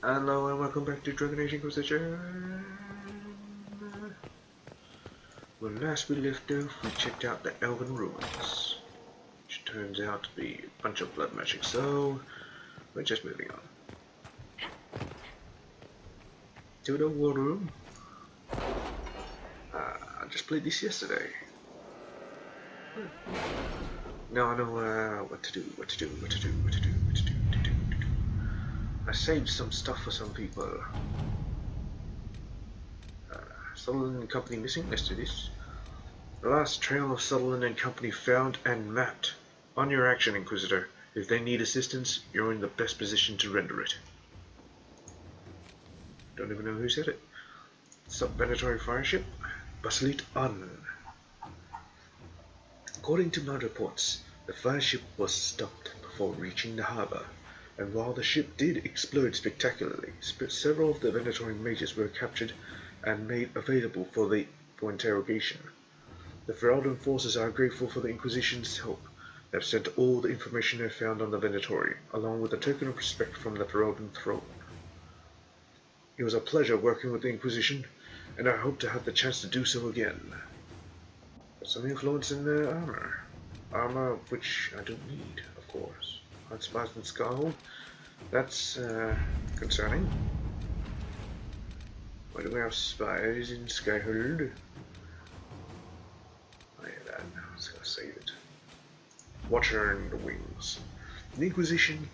Hello and welcome back to Dragon Age Inquisition. When last we left off, we checked out the Elven Ruins, which turns out to be a bunch of blood magic, so we're just moving on. To the war room. I just played this yesterday. Now I know what to do. I saved some stuff for some people. Sutherland and Company missing? Let's do this. The last trail of Sutherland and Company found and mapped. On your action, Inquisitor. If they need assistance, you're in the best position to render it. Don't even know who said it. Sub-Venatory fireship? Bustle it on. According to my reports, the fireship was stopped before reaching the harbour, and while the ship did explode spectacularly, several of the Venatory mages were captured and made available for interrogation. The Ferelden forces are grateful for the Inquisition's help. They have sent all the information they found on the Venatory, along with a token of respect from the Ferelden throne. It was a pleasure working with the Inquisition, and I hope to have the chance to do so again. There's some influence in the armor. Armor which I don't need, of course. Hard spies and Skyhold. That's concerning. Why do we have spies in Skyhold? Oh yeah, that. I was gonna save it. Watcher in the Wings. The Inquisition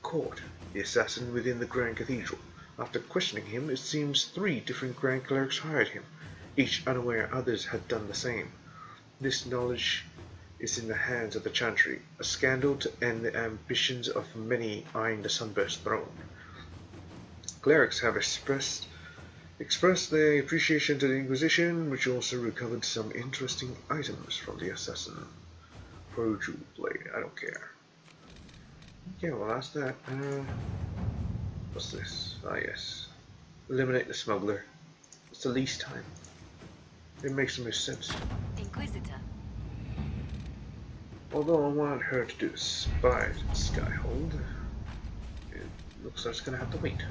caught the assassin within the Grand Cathedral. After questioning him, it seems 3 different Grand Clerics hired him, each unaware others had done the same. This knowledge is in the hands of the Chantry, a scandal to end the ambitions of many eyeing the Sunburst throne. Clerics have expressed their appreciation to the Inquisition, which also recovered some interesting items from the assassin. Pro jewel blade, I don't care. Yeah, well that's that. What's this? Ah yes. Eliminate the smuggler. It's the least time. It makes the most sense. Inquisitor. Although I wanted her to do the spies in Skyhold, it looks like it's gonna have to wait.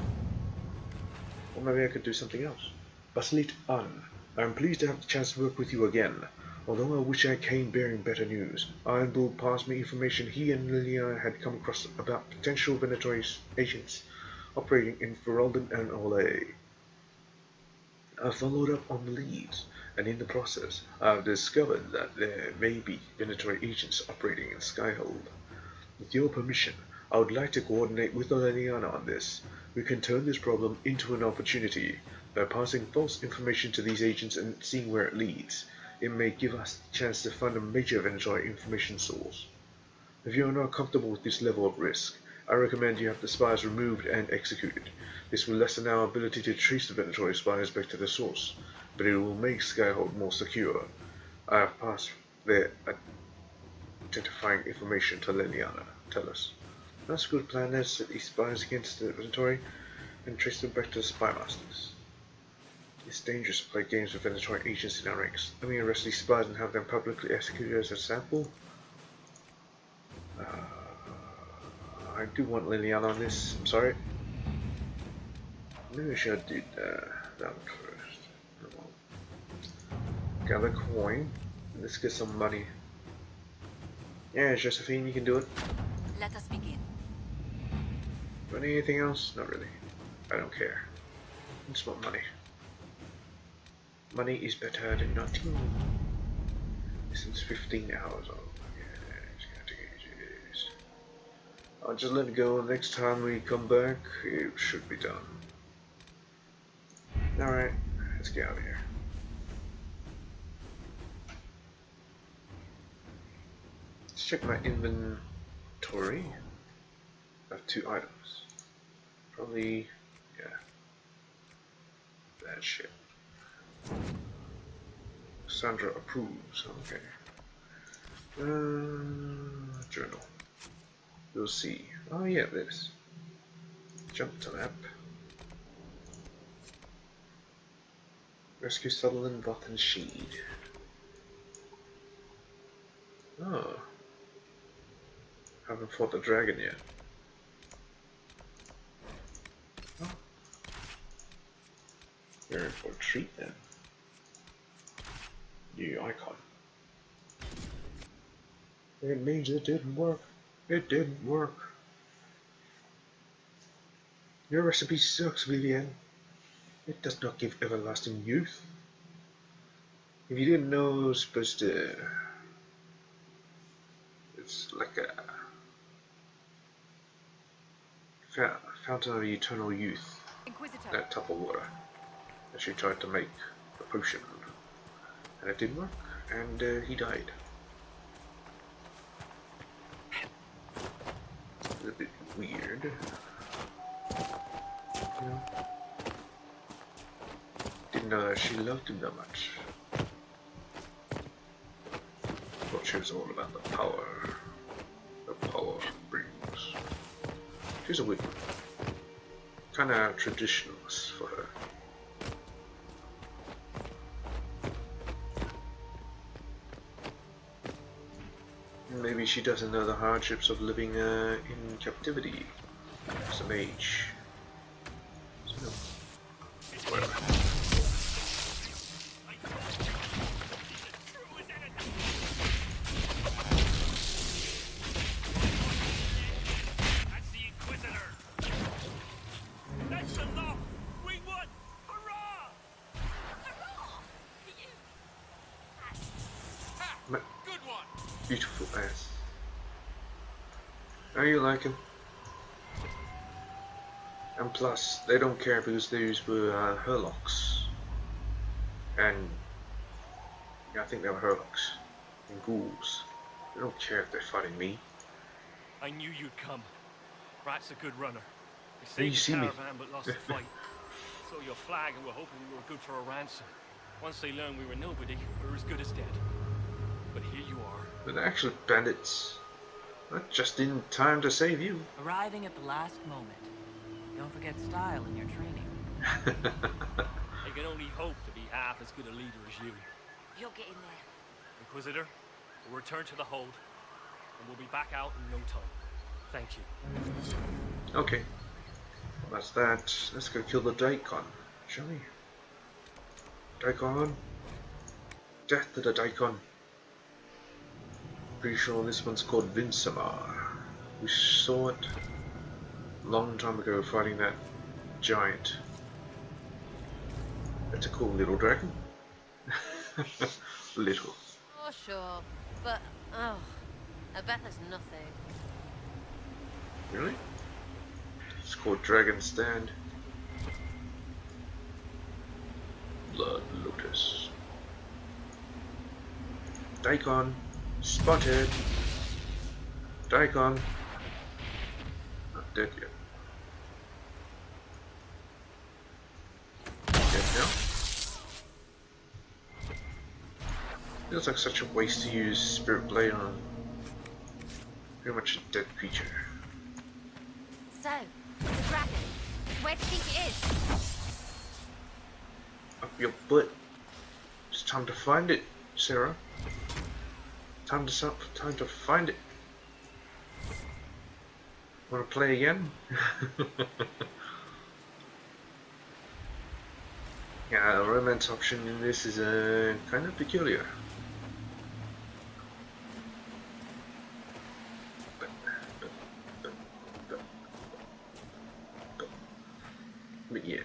Or maybe I could do something else. Bustle it on. I am pleased to have the chance to work with you again. Although I wish I came bearing better news. Ironbull passed me information he and Liliana had come across about potential Venatory agents operating in Ferelden and Olay. I followed up on the leads, and in the process, I have discovered that there may be Venatory agents operating in Skyhold. With your permission, I would like to coordinate with Liliana on this. We can turn this problem into an opportunity. By passing false information to these agents and seeing where it leads, it may give us the chance to find a major Venatory information source. If you are not comfortable with this level of risk, I recommend you have the spies removed and executed. This will lessen our ability to trace the Venatory spies back to the source, but it will make Skyhold more secure. I have passed their identifying information to Liliana. Tell us. That's a good plan. Let's set these spies against the Venatory and trace them back to the Spy Masters. It's dangerous to play games with Venatory agents in our ranks. Let me arrest these spies and have them publicly executed as a sample. I do want Liliana on this. I'm sorry. Maybe I should do that one first. Gather coin. Let's get some money. Yeah, Josephine, you can do it. Let us begin. Want anything else? Not really. I don't care. I just want money. Money is better than nothing. This is 15 hours old. Yeah, it's gonna take ages. I'll just let it go. Next time we come back, it should be done. Alright, let's get out of here. Let's check my inventory. I have 2 items. Probably, yeah. That shit. Sandra approves, okay. Journal. We'll see. Oh yeah, this. Jump to map. Rescue Sutherland, Voth and Sheed. Oh. Haven't fought the dragon yet. Oh, You're in for a treat then. New icon. It means it didn't work. It didn't work. Your recipe sucks, Vivienne. It does not give everlasting youth. If you didn't know, it was supposed to... It's like a... fountain of eternal youth. Inquisitor. That type of water. And she tried to make a potion. And it didn't work. And he died. It's a bit weird. You know? Didn't know that she loved him that much. Thought she was all about the power brings. She's a weird one. Kind of traditionalist for her. Maybe she doesn't know the hardships of living in captivity as a mage. So, whatever. That's the Inquisitor! That's the law! We won! Hurrah! Hurrah! Ha! Good one! Beautiful ass. How you like him? And plus, they don't care because these were Herlocks. And yeah, I think they were Herlocks and ghouls. They don't care if they're fighting me. I knew you'd come. Rat's a good runner. you We saved see the me. caravan but lost the fight. Saw your flag and were hoping we were good for a ransom. Once they learned we were nobody, we were as good as dead. But here you are. But they're actually bandits. Not just in time to save you. Arriving at the last moment. Don't forget style in your training. I can only hope to be half as good a leader as you. You'll get in there. Inquisitor, we'll return to the hold, and we'll be back out in no time. Thank you. Okay. Well, that's that. Let's go kill the Daikon, shall we? Daikon. Death to the Daikon. Pretty sure this one's called Vinsomer. We saw it a long time ago fighting that giant. That's a cool little dragon. Little. Oh, sure. But, oh, I bet there's nothing. Really? It's called Dragon Stand. Blood Lotus. Daikon. Spotted. Daikon. Not dead yet. Dead now? Feels like such a waste to use Spirit Blade on pretty much a dead creature. So, the dragon, where do you think it is? Up your butt. It's time to find it, Sarah. Time to find it. Wanna play again? Yeah, the romance option in this is kind of peculiar. But yeah.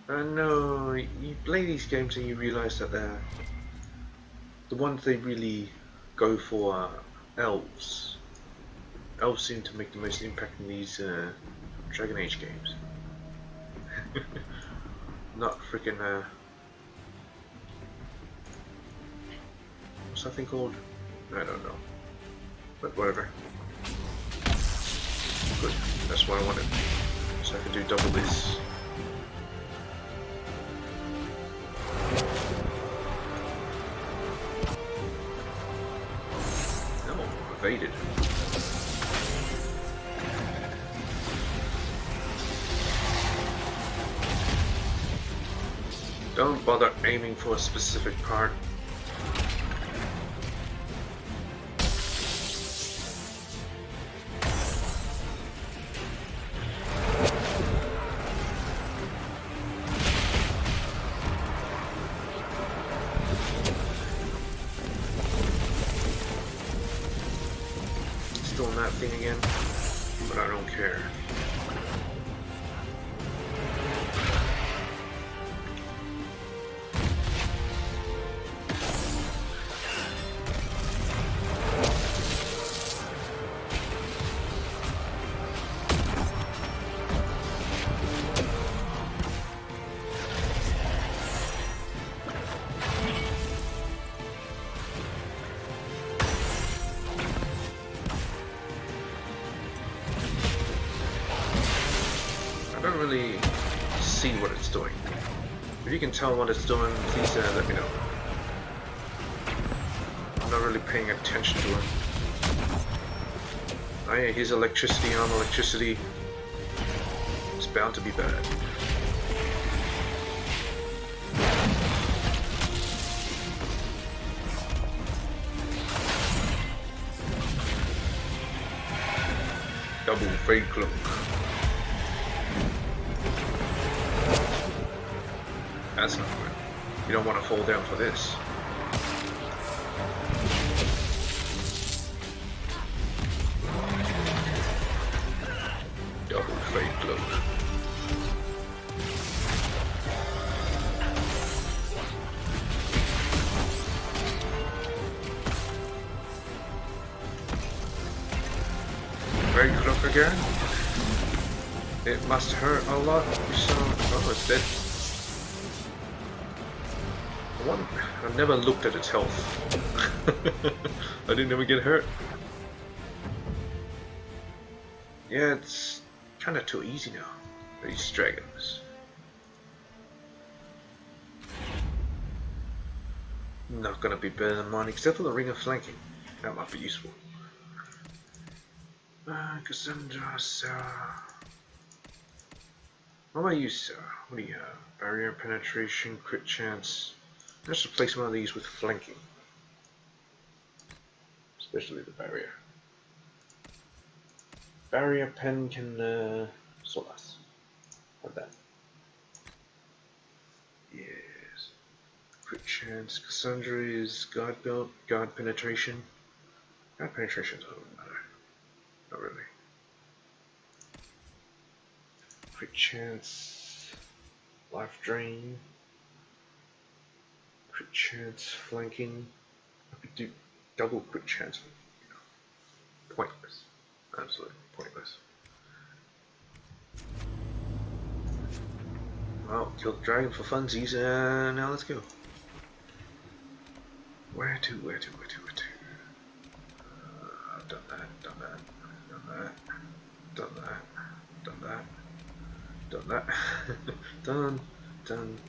I know you play these games and you realize that the ones they really go for are elves. Elves seem to make the most impact in these Dragon Age games. Not freaking what's that thing called? I don't know. But whatever. Good. That's what I wanted. So I can do double this. No, evaded. Don't bother aiming for a specific part. thing again, but I don't care. Really see what it's doing. If you can tell what it's doing, please let me know. I'm not really paying attention to it. Oh yeah, here's electricity on electricity. It's bound to be bad. Double fade cloak. That's not good. You don't want to fall down for this. Double fade cloak. Fade cloak again? It must hurt a lot. So, oh, it's dead. I've never looked at its health. I didn't ever get hurt. Yeah, it's kind of too easy now. These dragons. Not gonna be better than mine, except for the ring of flanking. That might be useful. Cassandra, Sarah. What about you, Sarah? What do you have? Barrier penetration, crit chance. Let's replace one of these with flanking. Especially the barrier. Barrier pen can Solas. Have that. Yes. Crit chance. Cassandra is guard belt, guard penetration. Guard penetration doesn't matter. Not really. Crit chance. Life drain. Crit chance, flanking. I could do double crit chance. Pointless. Absolutely pointless. Well, killed the dragon for funsies, and now let's go. Where to? Done that.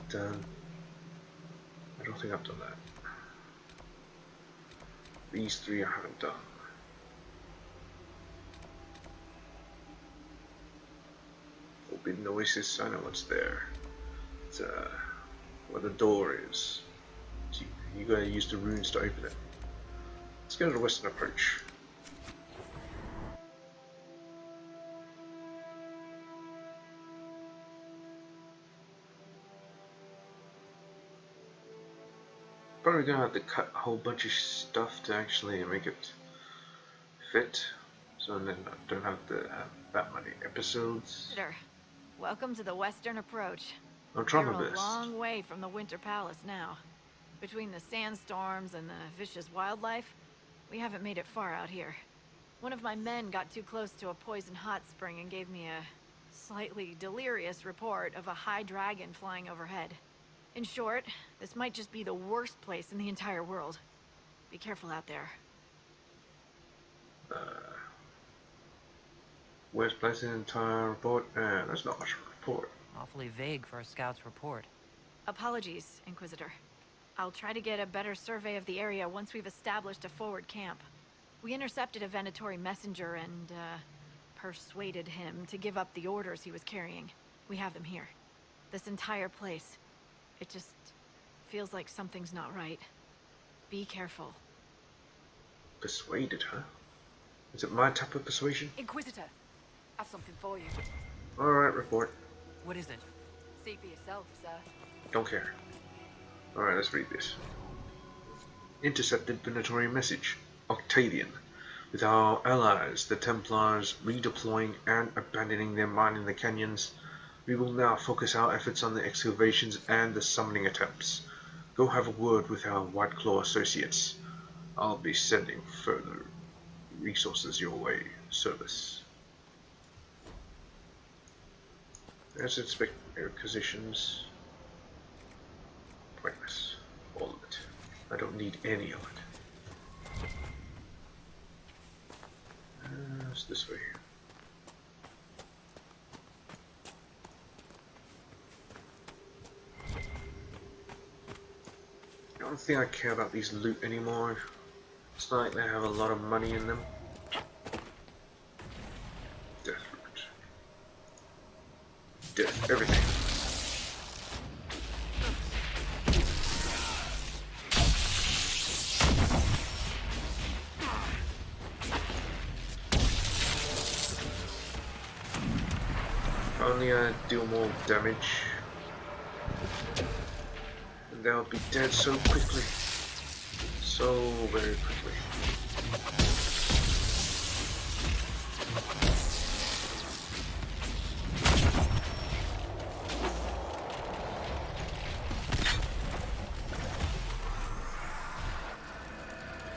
Done. I don't think I've done that. These three I haven't done. Forbidden Oasis, I know what's there. It's where the door is. So you gotta use the runes to open it. Let's go to the western approach. Probably gonna have to cut a whole bunch of stuff to actually make it fit, so then I don't have to have that many episodes. Welcome to the Western Approach. I'm trying You're my best. a long way from the Winter Palace now. Between the sandstorms and the vicious wildlife, we haven't made it far out here. One of my men got too close to a poison hot spring and gave me a slightly delirious report of a high dragon flying overhead. In short, this might just be the worst place in the entire world. Be careful out there. Worst place in the entire report? That's not much of a report. Awfully vague for a scout's report. Apologies, Inquisitor. I'll try to get a better survey of the area once we've established a forward camp. We intercepted a Venatori messenger and, persuaded him to give up the orders he was carrying. We have them here. This entire place. It just feels like something's not right. Be careful. Persuaded, huh? Is it my type of persuasion? Inquisitor, I've something for you. Alright, report. What is it? See for yourself, sir. Don't care. Alright, let's read this. Intercepted Venatori message. Octavian. With our allies, the Templars, redeploying and abandoning their mine in the canyons, we will now focus our efforts on the excavations and the summoning attempts. Go have a word with our White Claw associates. I'll be sending further resources your way, Service. Let's inspect acquisitions. Pointless. All of it. I don't need any of it. It's this way. I don't think I care about these loot anymore. It's not like they have a lot of money in them. Death root. Death, everything. If only I deal more damage, and they'll be dead so quickly. So very quickly.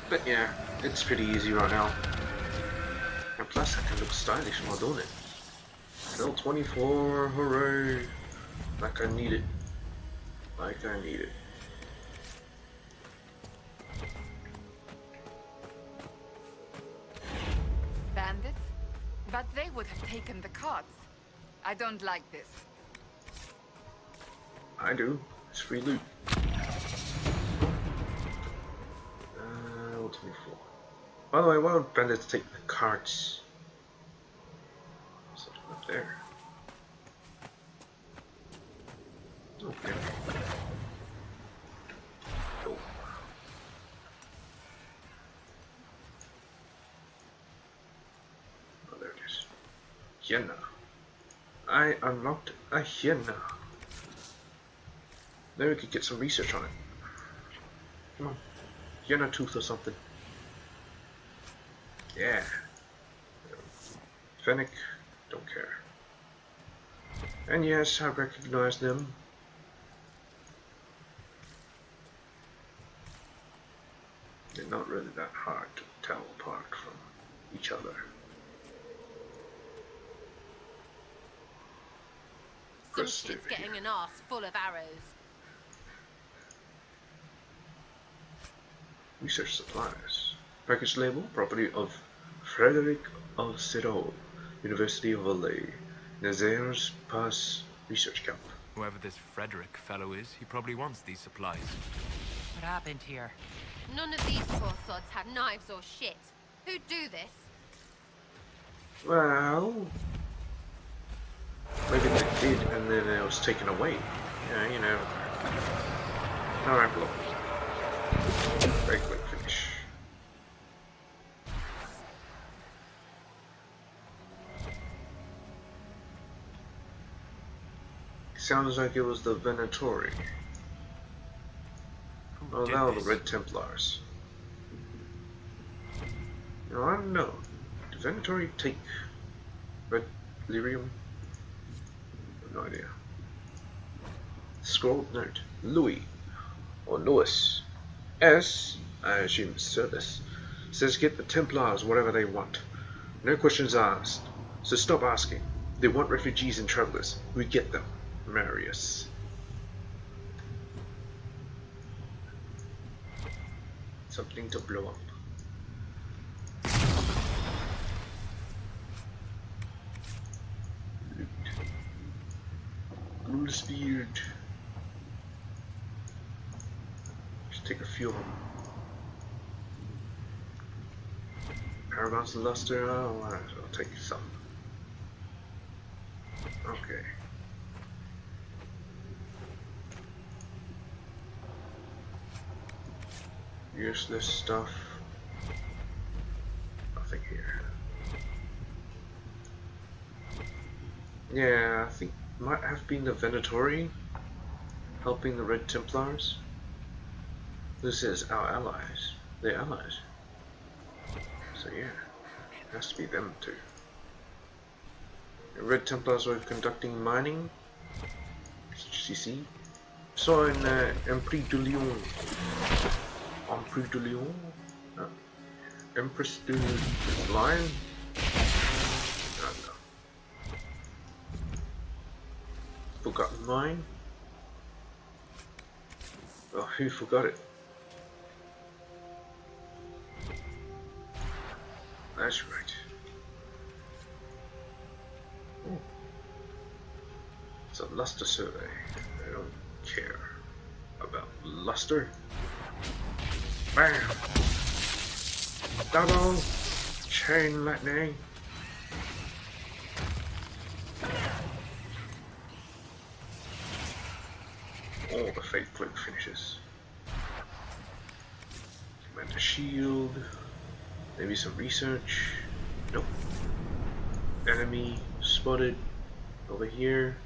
But yeah, it's pretty easy right now. And plus I can look stylish while doing it. Level 24, hooray! Like I need it. Like I need it. Bandits? But they would have taken the carts. I don't like this. I do. It's free loot. Level 24. By the way, why would bandits take the carts? Something up there. Okay. Oh. Oh, there it is. Hyena. I unlocked a hyena. Maybe we could get some research on it. Come on. Hyena tooth or something. Yeah. Fennec, don't care. And yes, I recognize them. They're not really that hard to tell apart from each other. Some Let's stay shit's over getting here. an arse full of arrows. Research supplies. Package label, property of Frederick of Cyril, University of LA. Nazar's Pass Research Camp. Whoever this Frederick fellow is, he probably wants these supplies. What happened here? None of these poor sods had knives or shit. Who'd do this? Well, maybe they did and then it was taken away. Yeah, you know. Alright, blow. Very quick finish. Sounds like it was the Venatori. Oh, did now the this? Red Templars. No, I don't know. Did Venatori take Red Lyrium? No idea. Scroll note. Louis or Louis S, I assume service, says get the Templars whatever they want. No questions asked. So stop asking. They want refugees and travelers. We get them. Marius. Something to blow up. Loot. Ghoul's beard. Just take a few of them. Paragon's luster. Oh, might as well take some. Okay. Useless stuff. Nothing here. Yeah, I think might have been the Venatori helping the Red Templars. This is our allies. They're allies. So yeah. Has to be them two. The Red Templars were conducting mining. CC. Saw in Empire de Lyon. Empire de Lyon? No. Empress de Lion? No. Forgotten Mine? Oh, who forgot it? That's right. Oh. It's a luster survey. I don't care about luster. Bam! Double chain lightning. All the fate cloak finishes. Commander shield. Maybe some research. Nope. Enemy spotted over here.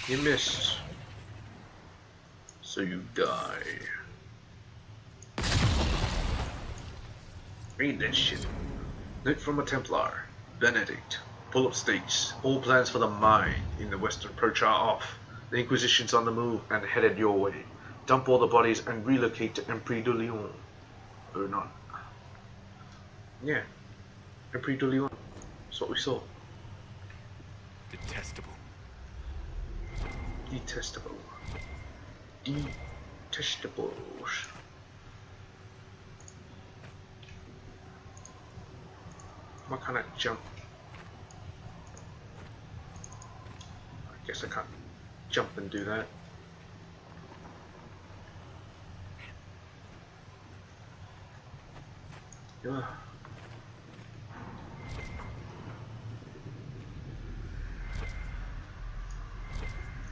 You missed. So you die. Read that shit. Note from a Templar. Benedict. Full of states. All plans for the mine in the western approach are off. The Inquisition's on the move and headed your way. Dump all the bodies and relocate to Empire de Lyon. Or not. Yeah. Empire de Lyon. That's what we saw. Detestable. Detestable. Detestables. What kind of jump? I guess I can't jump and do that. Ugh.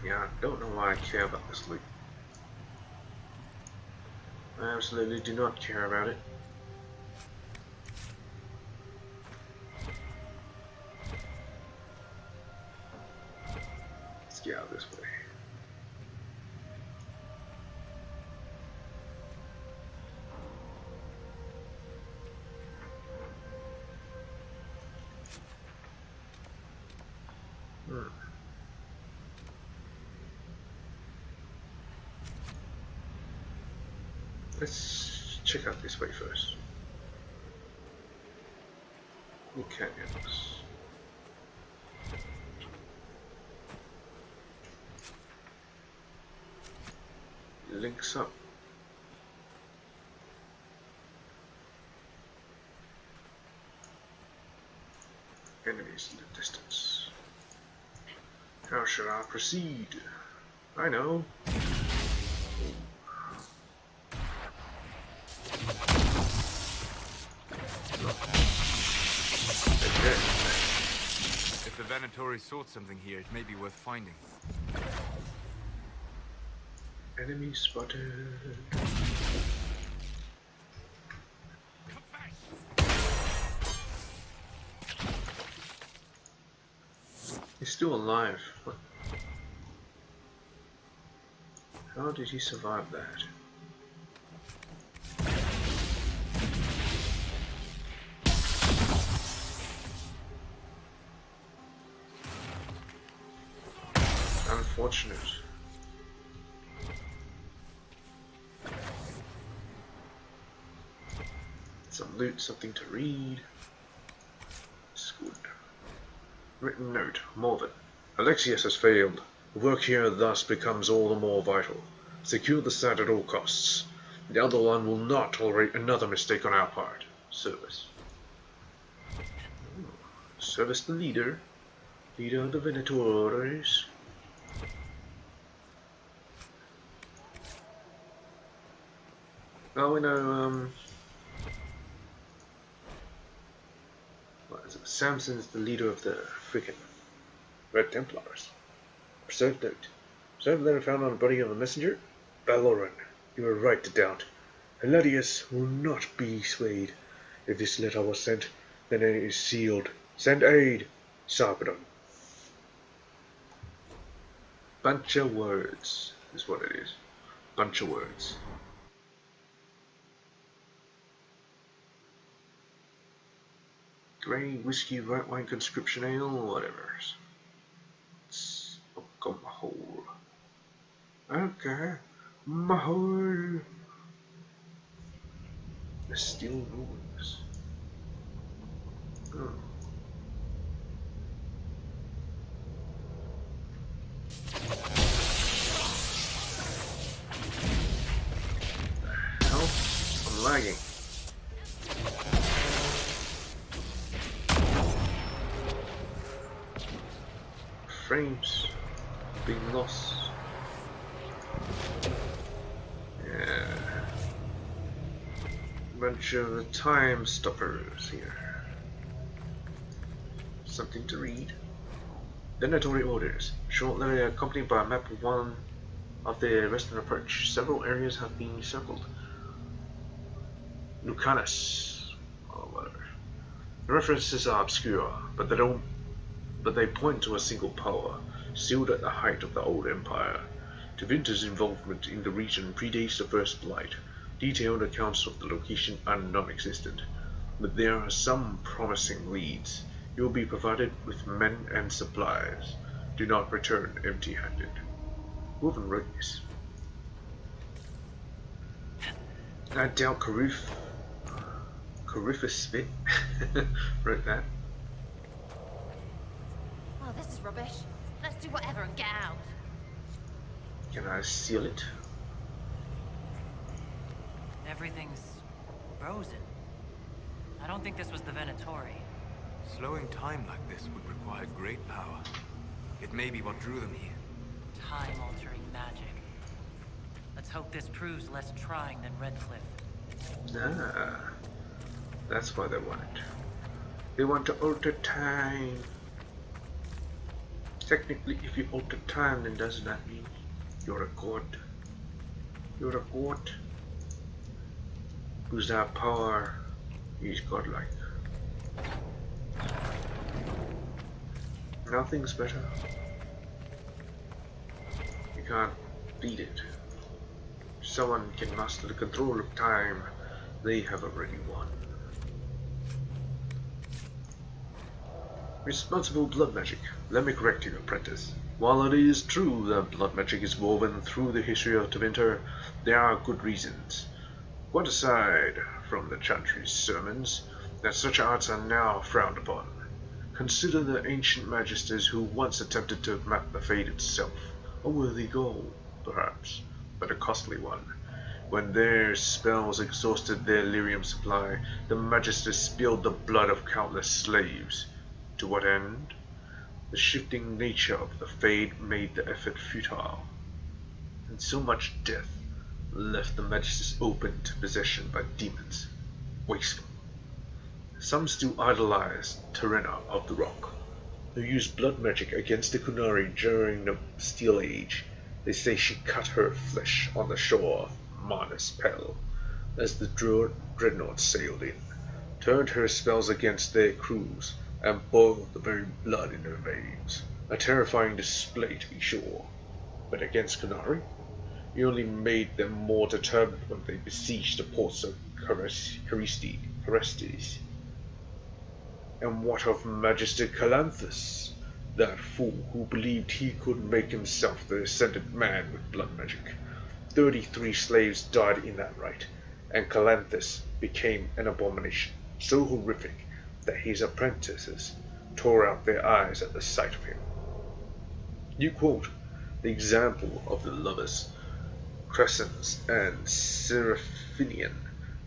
Yeah, I don't know why I care about this loot. I absolutely do not care about it. Let's get out this way. Let's check out this way first. New canyons. Links up. Enemies in the distance. How should I proceed? I know. If the Venatori sought something here, it may be worth finding. Enemy spotted. He's still alive. What? How did he survive that? Unfortunate. Some loot, something to read. It's good. Written note, Morven. Alexius has failed. Work here thus becomes all the more vital. Secure the site at all costs. The other one will not tolerate another mistake on our part. Service. Service the leader. Leader of the Venatores. Oh, we know, what is it? Samson's the leader of the freaking Red Templars. Preserved note. Preserved letter found on the body of a messenger? Valoran, you were right to doubt. Hilarius will not be swayed. If this letter was sent, then it is sealed. Send aid. Sarpedon. Bunch of words is what it is. Bunch of words. Grey whiskey, white wine, conscription ale, whatever. It's alcohol. Okay, mahol. The steel rules. Oh. The hell? I'm lagging. Frames being lost. Yeah. Bunch of time stoppers here. Something to read. Denatory orders. Short letter accompanied by a map of one of the western approach. Several areas have been circled. Lucanus, or whatever. The references are obscure, but they point to a single power, sealed at the height of the old empire. Tevinter's involvement in the region predates the First Light. Detailed accounts of the location are non-existent, but there are some promising leads. You will be provided with men and supplies. Do not return empty-handed. Who even wrote this? I doubt Carifus Spit wrote that. Oh, this is rubbish. Let's do whatever and get out. Can I seal it? Everything's frozen. I don't think this was the Venatori. Slowing time like this would require great power. It may be what drew them here. Time-altering magic. Let's hope this proves less trying than Redcliffe. Ah, that's why they want it. They want to alter time. Technically, if you alter time, then doesn't that mean you're a god? You're a god who's that power is godlike. Nothing's better. You can't beat it. If someone can master the control of time, they have already won. Responsible blood magic. Let me correct you, apprentice. While it is true that blood magic is woven through the history of Tevinter, there are good reasons. Quite aside from the Chantry's sermons, that such arts are now frowned upon. Consider the ancient magisters who once attempted to map the fate itself. A worthy goal, perhaps, but a costly one. When their spells exhausted their lyrium supply, the magisters spilled the blood of countless slaves. To what end? The shifting nature of the fate made the effort futile, and so much death left the magisters open to possession by demons. Wasteful. Some still idolize Terena of the Rock, who used blood magic against the Kunari during the Steel Age. They say she cut her flesh on the shore of Manus Pel as the dreadnought sailed in, turned her spells against their crews, and boiled the very blood in her veins. A terrifying display, to be sure. But against Kunari, he only made them more determined when they besieged the ports of Carestes. And what of Magister Calanthus, that fool who believed he could make himself the ascended man with blood magic? 33 slaves died in that rite, and Calanthus became an abomination so horrific that his apprentices tore out their eyes at the sight of him. You quote the example of the lovers Crescens and Seraphinian.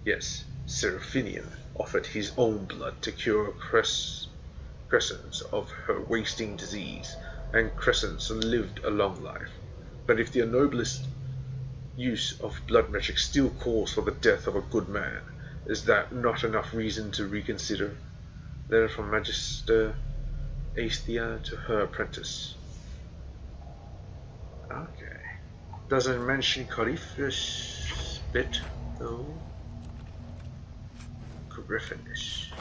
Yes, Seraphinian offered his own blood to cure Crescens of her wasting disease, and Crescens lived a long life. But if the noblest use of blood magic still calls for the death of a good man, is that not enough reason to reconsider? Letter from Magister Aesthea to her apprentice. Okay. Doesn't mention Coryphus bit, though. Griffinish.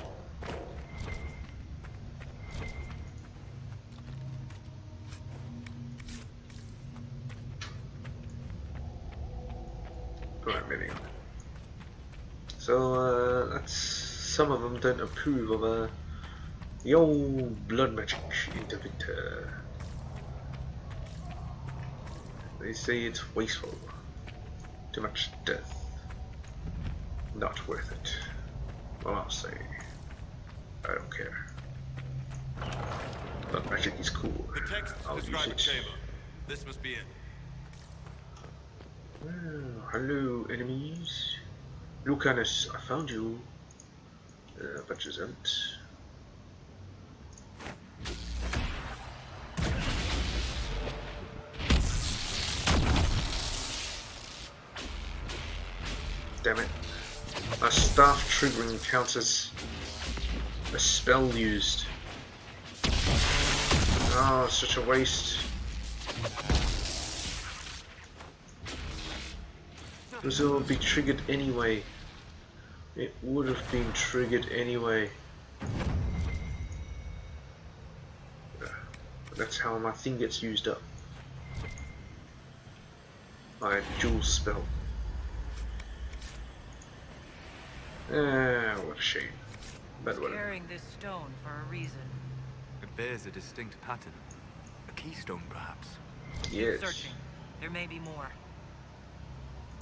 Alright, moving on. So, some of them don't approve of The old blood magic interpreter. They say it's wasteful. Too much death. Not worth it. Well, I'll say. I don't care. Blood magic is cool. The text I'll use describes it. the chamber. This must be it. Oh, hello, enemies. Lucanus, I found you. But isn't. Damn it. A staff triggering counts as a spell used. Oh, such a waste. This will be triggered anyway. It would have been triggered anyway. That's how my thing gets used up. My dual spell. What a shame. But whatever. Carrying this stone for a reason. It bears a distinct pattern. A keystone, perhaps. Yes. Searching. There may be more.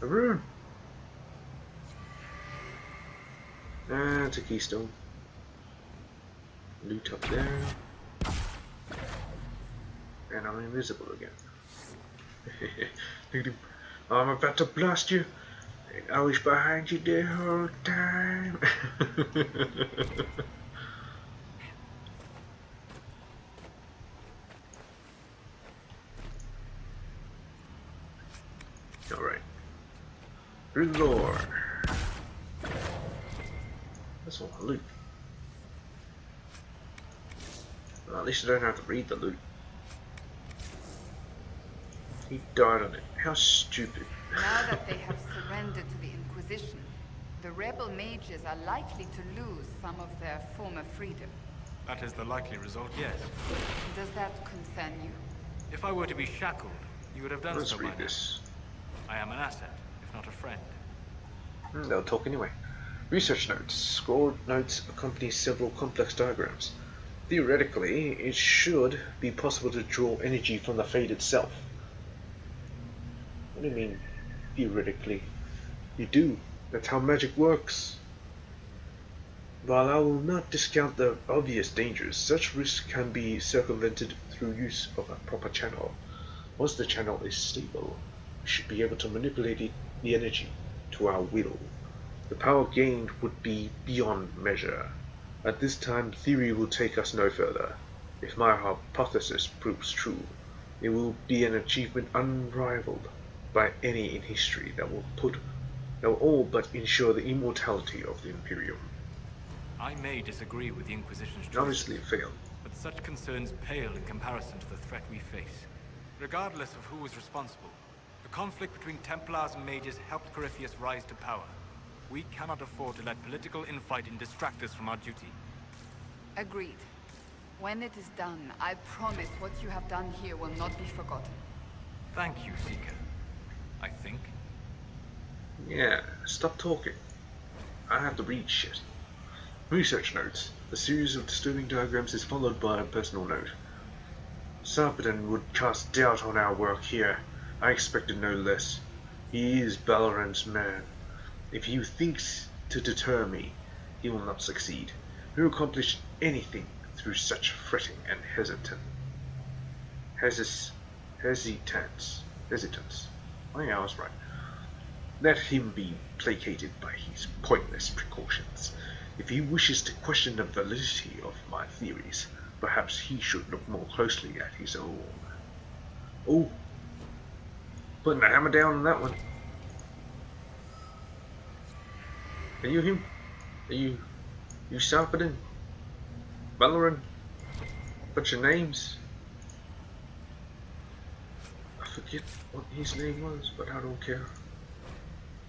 A rune. It's a keystone. Loot up there. And I'm invisible again. Look at him. I'm about to blast you. And I was behind you the whole time. Alright. Through the door. That's all the loot. Well, at least I don't have to read the loot. He died on it. How stupid. Now that they have surrendered to the Inquisition, the rebel mages are likely to lose some of their former freedom. That is the likely result, yes. Does that concern you? If I were to be shackled, you would have done Let's so by read now. this. I am an asset, if not a friend. They'll talk anyway. Research notes. Scrawled notes accompany several complex diagrams. Theoretically, it should be possible to draw energy from the Fade itself. What do you mean, theoretically? You do. That's how magic works. While I will not discount the obvious dangers, such risks can be circumvented through use of a proper channel. Once the channel is stable, we should be able to manipulate the energy to our will. The power gained would be beyond measure. At this time, theory will take us no further. If my hypothesis proves true, it will be an achievement unrivaled by any in history that will all but ensure the immortality of the Imperium. I may disagree with the Inquisition's choice, Obviously, it failed. but such concerns pale in comparison to the threat we face. Regardless of who was responsible, the conflict between Templars and mages helped Corypheus rise to power. We cannot afford to let political infighting distract us from our duty. Agreed. When it is done, I promise what you have done here will not be forgotten. Thank you, Seeker. I think. Yeah, stop talking. I have to read shit. Research notes. The series of disturbing diagrams is followed by a personal note. Sarpedon would cast doubt on our work here. I expected no less. He is Balaran's man. If he thinks to deter me, he will not succeed. Who accomplished anything through such fretting and hesitance? Oh yeah, I was right. Let him be placated by his pointless precautions. If he wishes to question the validity of my theories, perhaps he should look more closely at his own. Oh, putting the hammer down on that one. Are you him? Are you Sarpedon? Valoran? What's your names? I forget what his name was, but I don't care.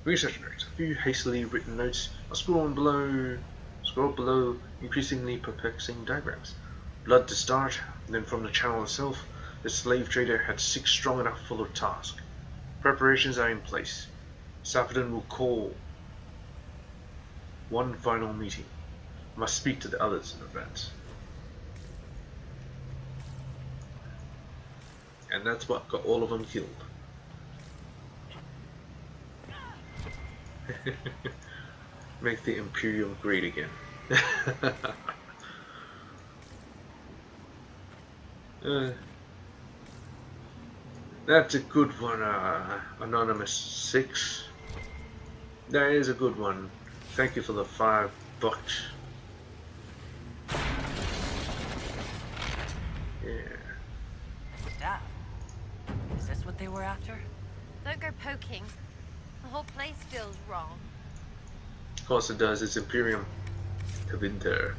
Research notes. A few hastily written notes are scrolled below increasingly perplexing diagrams. Blood to start, then from the channel itself, the slave trader had 6 strong enough full of task. Preparations are in place. Sarpedon will call one final meeting. I must speak to the others in advance. And that's what got all of them killed. Make the Imperium great again. That's a good one, Anonymous 6. That is a good one. Thank you for the $5. Yeah. Staff. Is this what they were after? Don't go poking. The whole place feels wrong. Of course it does. It's Imperium to winter.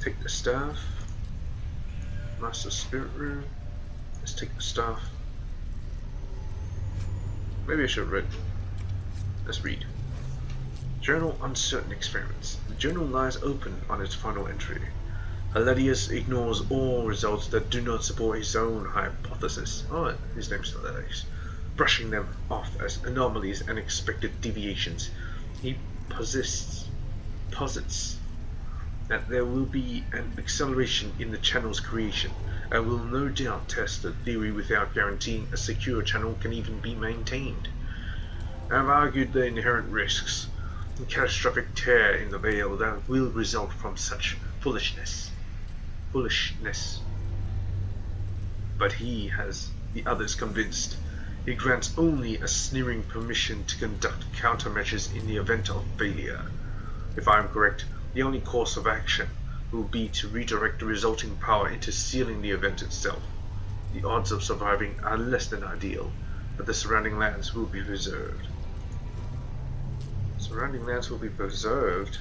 Take the staff. Master Spirit Room. Let's take the staff. Maybe I should read. Let's read. Journal Uncertain Experiments. The journal lies open on its final entry. Hilarius ignores all results that do not support his own hypothesis. Oh, his name's Hilarius. Brushing them off as anomalies and expected deviations. He posits that there will be an acceleration in the channel's creation, and will no doubt test the theory without guaranteeing a secure channel can even be maintained. I have argued the inherent risks and catastrophic tear in the veil that will result from such foolishness. But he has the others convinced. He grants only a sneering permission to conduct countermeasures in the event of failure. If I am correct, the only course of action will be to redirect the resulting power into sealing the event itself. The odds of surviving are less than ideal, but the surrounding lands will be preserved. Surrounding lands will be preserved?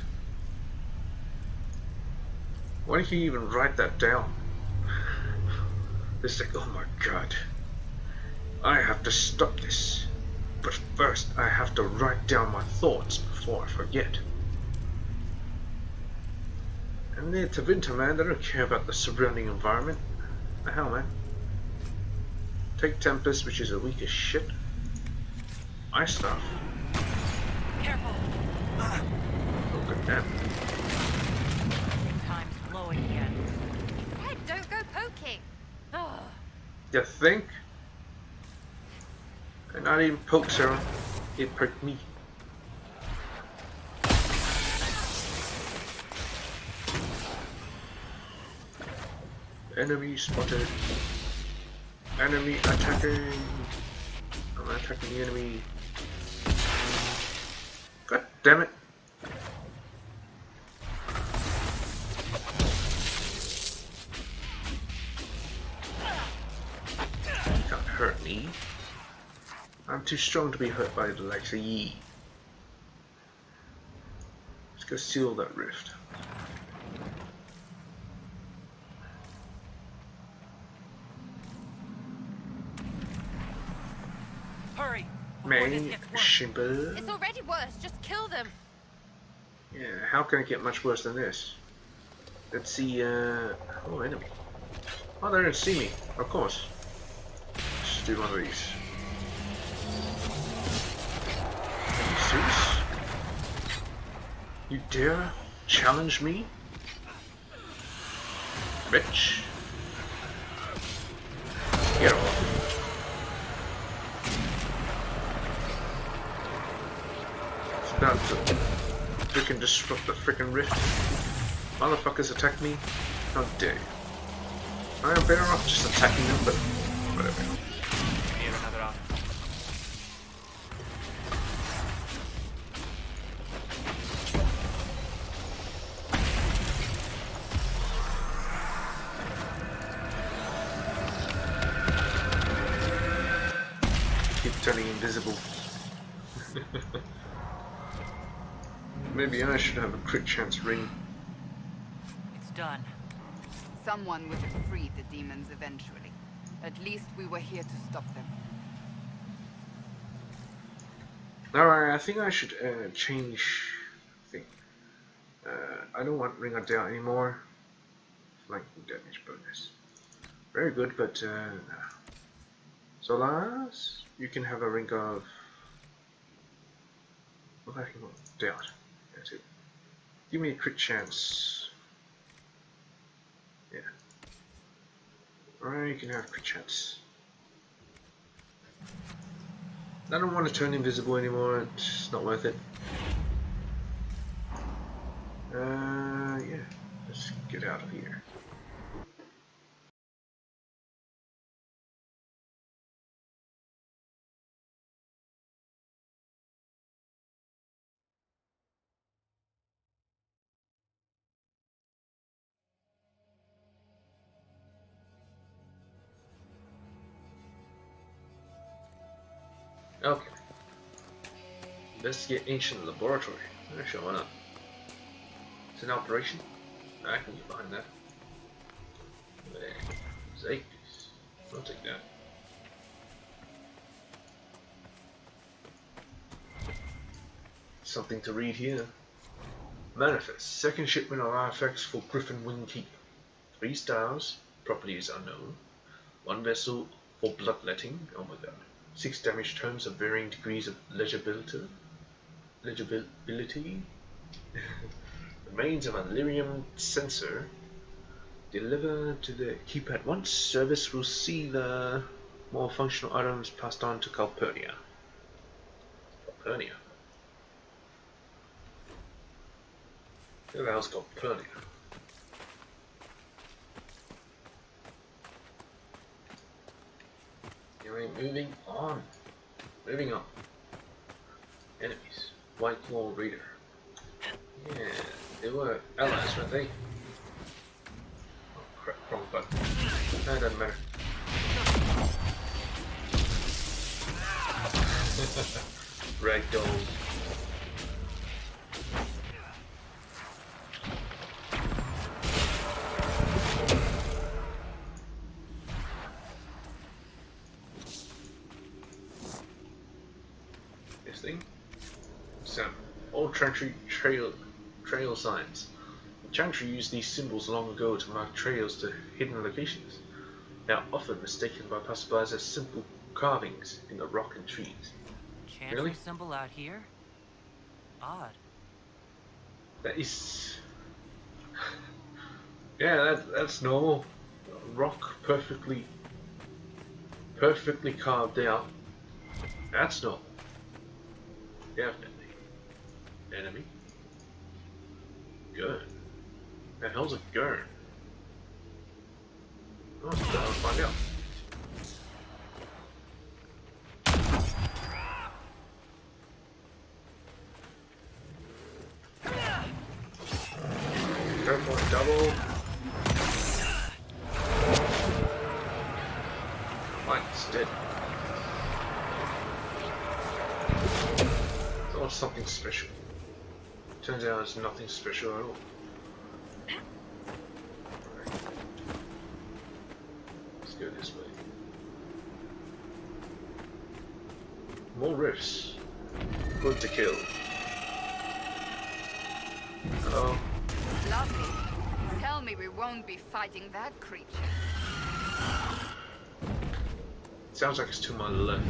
Why did he even write that down? It's like, oh my god. I have to stop this. But first I have to write down my thoughts before I forget. And they're to winter, man. They don't care about the surrounding environment. The hell, man. Take Tempest, which is a weak as shit. Ice stuff. Careful. Oh, good damn. Time's flowing again. Ed, don't go poking. Oh. You think? And not even poke Sarah. It poked me. Enemy spotted. Enemy attacking. I'm attacking the enemy. God damn it. Can't hurt me. I'm too strong to be hurt by the likes of ye. Let's go seal that rift. Hurry! Before this May gets worse. Shimber. It's already worse. Just kill them. Yeah, how can it get much worse than this? Let's see, oh, enemy. Oh, they don't see me, of course. Let's do one of these. Are you serious? You dare challenge me? Bitch. Get off. It's about to freaking disrupt the freaking rift. Motherfuckers attack me. How dare you? I'm better off just attacking them, but whatever. Near another arm. Keep turning invisible. Maybe I should have a crit chance ring. It's done. Someone would have freed the demons eventually. At least we were here to stop them. Alright, I think I should change thing. I don't want Ring of Doubt anymore. Flanking damage bonus. Very good, but no. So last, you can have a Ring of... What I want? Doubt. That's it. Give me a crit chance. Yeah. Alright, you can have quick chats. I don't want to turn invisible anymore, it's not worth it. Yeah, let's get out of here. Okay. Investigate ancient laboratory. Sure, why not? It's an operation. I can get behind that. There's 8 piece. I'll take that. Something to read here. Manifest. Second shipment of artifacts for Griffin Wing Keep. 3 stars. Properties unknown. 1 vessel for bloodletting. Oh my god. 6 damage terms of varying degrees of legibility. Remains of a lyrium sensor. Deliver to the keep at once. Service will see the more functional items passed on to Calpurnia. Calpurnia. Who the hell's Calpurnia? Anyway, moving on. Moving on. Enemies. White Claw Reader. Yeah, they were allies, weren't they? Oh crap, wrong button. No, it doesn't matter. Ragdolls. This thing? Some old Chantry trail signs. The Chantry used these symbols long ago to mark trails to hidden locations. Now often mistaken by passersby as simple carvings in the rock and trees. Chantry Really? symbol out here? Odd. That is... yeah, that's normal. Rock perfectly carved out. That's normal. Definitely. Enemy. Good. The hell's a gun? Oh, let's go and find out. Go for a double. Right, it's dead. Or something special. Turns out it's nothing special at all. Right. Let's go this way. More rifts. Good to kill. Hello. Lovely. Tell me we won't be fighting that creature. Sounds like it's to my left.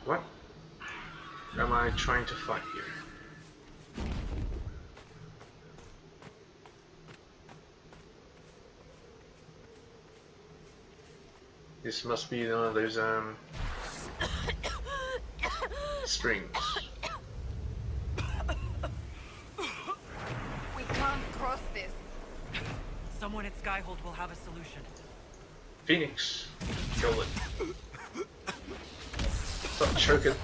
What am I trying to fight here? This must be one of those springs. We can't cross this. Someone at Skyhold will have a solution. Phoenix, kill it. Stop choking.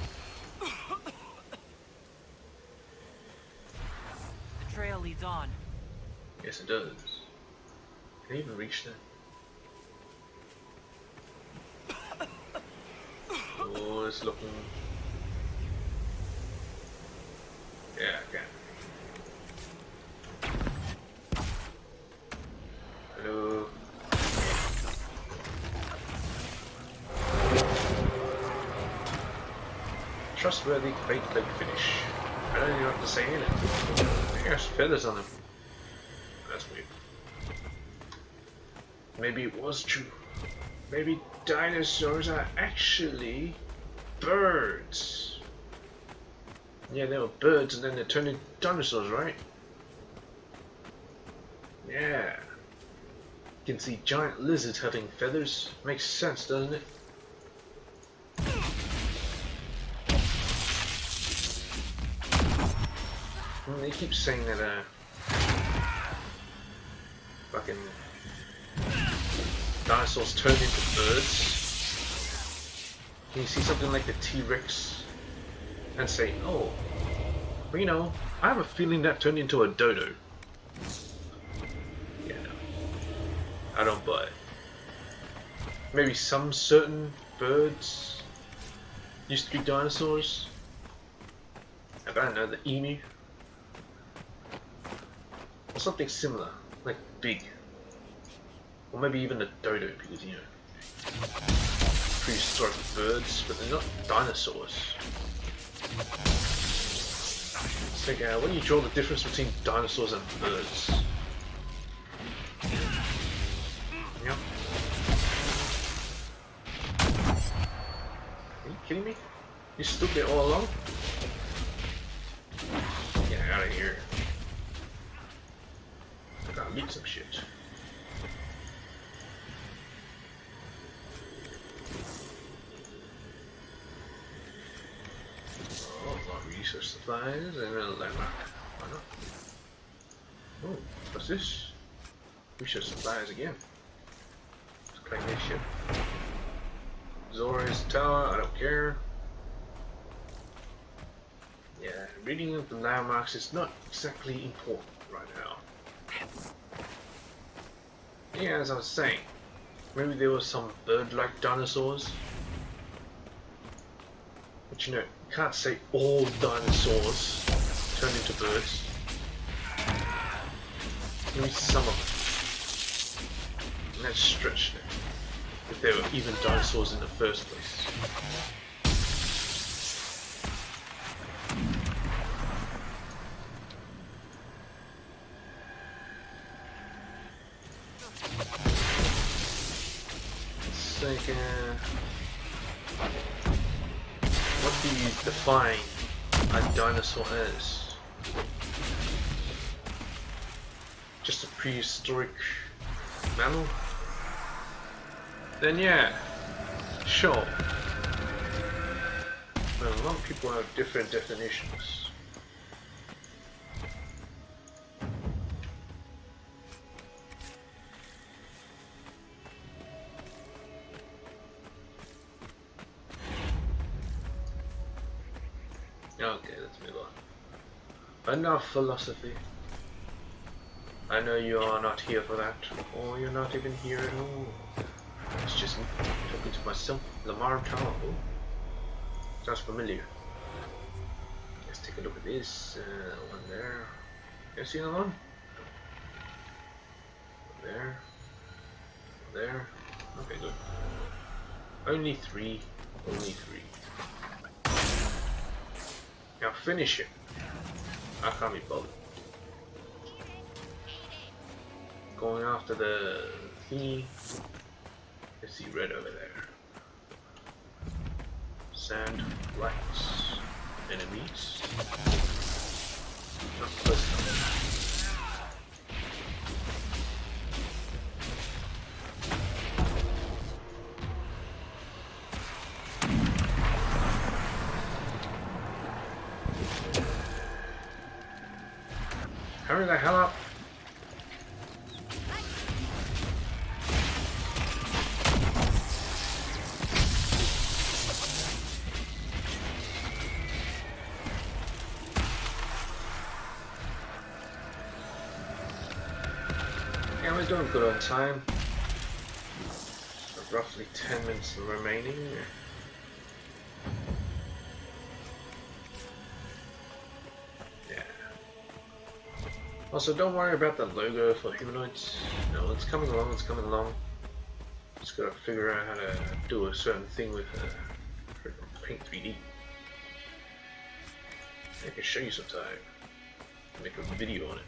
The trail leads on. Yes, it does. Can I even reach that? Oh, it's looking... yeah, I can. Hello. Trustworthy crate leg finish. I don't even have to say in it. I think there's feathers on them. That's weird. Maybe it was true. Maybe dinosaurs are actually birds. Yeah, they were birds and then they turned into dinosaurs, right? Yeah. You can see giant lizards having feathers. Makes sense, doesn't it? Well, they keep saying that fucking dinosaurs turn into birds. Can you see something like the T-Rex and say, oh, well, you know, I have a feeling that turned into a dodo. Yeah, no. I don't buy it. Maybe some certain birds used to be dinosaurs. I don't know, the emu. Or something similar, like big. Or maybe even a dodo, because, you know, prehistoric birds, but they're not dinosaurs. It's like, what do you draw the difference between dinosaurs and birds? Yeah. Are you kidding me? You stood there all along? Get out of here. I gotta loot some shit. Research supplies and a landmark. Why not? Oh, what's this? Research supplies again. Let's claim this shit. Zora's tower, I don't care. Yeah, reading of the landmarks is not exactly important right now. Yeah, as I was saying, maybe there was some bird-like dinosaurs. But you know, you can't say all dinosaurs turn into birds. Maybe some of them. And that's stretched it. If there were even dinosaurs in the first place. It's like, what do you define a dinosaur as? Just a prehistoric mammal? Then yeah, sure. But a lot of people have different definitions. Okay, let's move on. Enough philosophy. I know you are not here for that, or you're not even here at all. It's just me talking to myself. Lamar Tower. Oh, sounds familiar. Let's take a look at this. One there. You see another one? One there. One there. Okay, good. Only three. Only three. Now finish it. I can't be bothered. Going after the thingy. I see red over there. Sand, lights, enemies. Not close enough. Hurry the hell up! Yeah, we're doing good on time. So roughly 10 minutes remaining. Also, don't worry about the logo for humanoids. No, it's coming along, it's coming along. Just gotta figure out how to do a certain thing with Paint 3D. I can show you sometime. Make a video on it.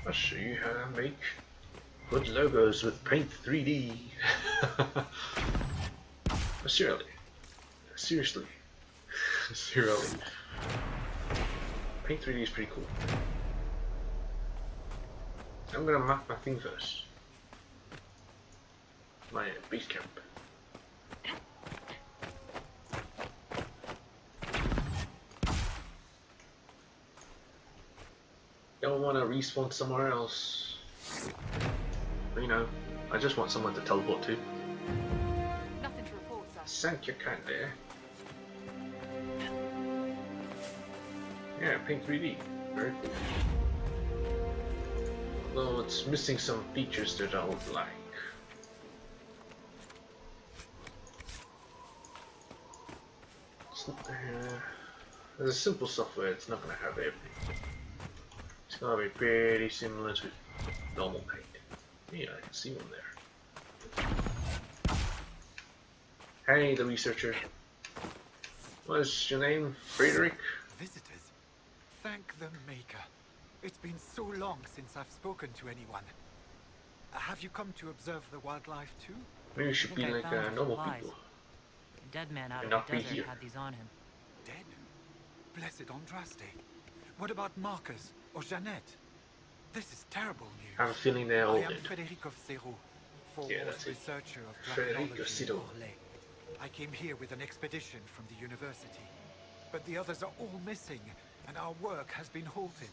I'll show you how to make good logos with Paint 3D. Seriously. Paint 3D is pretty cool. I'm gonna map my thing first. My base camp. Don't want to respawn somewhere else. But, you know, I just want someone to teleport to. Nothing to report, sir. Thank you, cat there. Yeah, pink 3D. Very cool. Although it's missing some features that I would like. There's a simple software, it's not going to have everything. It's going to be pretty similar to normal paint. Yeah, I can see one there. Hey, the researcher. What's your name? Frederick? Visitors. Thank the Maker. It's been so long since I've spoken to anyone. Have you come to observe the wildlife too? Maybe you should be like normal people. A dead man out And of not the be desert here. had these on him. Dead? Blessed Andraste. What about Marcus or Jeannette? This is terrible news. I have a feeling they're all I am dead. Federico Cero, Yeah, foremost that's it. researcher of Federico dracology in Cero. Orlais. I came here with an expedition from the university, but the others are all missing, and our work has been halted.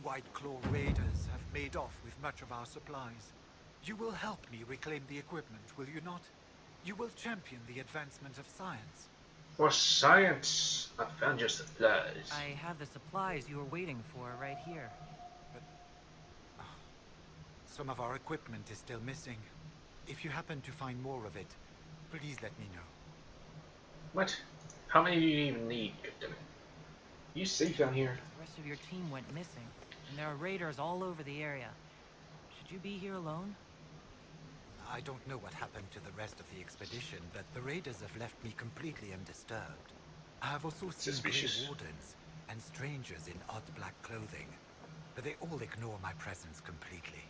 White Claw raiders have made off with much of our supplies. You will help me reclaim the equipment, will you not? You will champion the advancement of science. For science, I found your supplies. I have the supplies you were waiting for right here. Some of our equipment is still missing. If you happen to find more of it, please let me know. What? How many do you even need, Captain? You safe down here? The rest of your team went missing, and there are raiders all over the area. Should you be here alone? I don't know what happened to the rest of the expedition, but the raiders have left me completely undisturbed. I have also seen Suspicious. grey wardens and strangers in odd black clothing, but they all ignore my presence completely.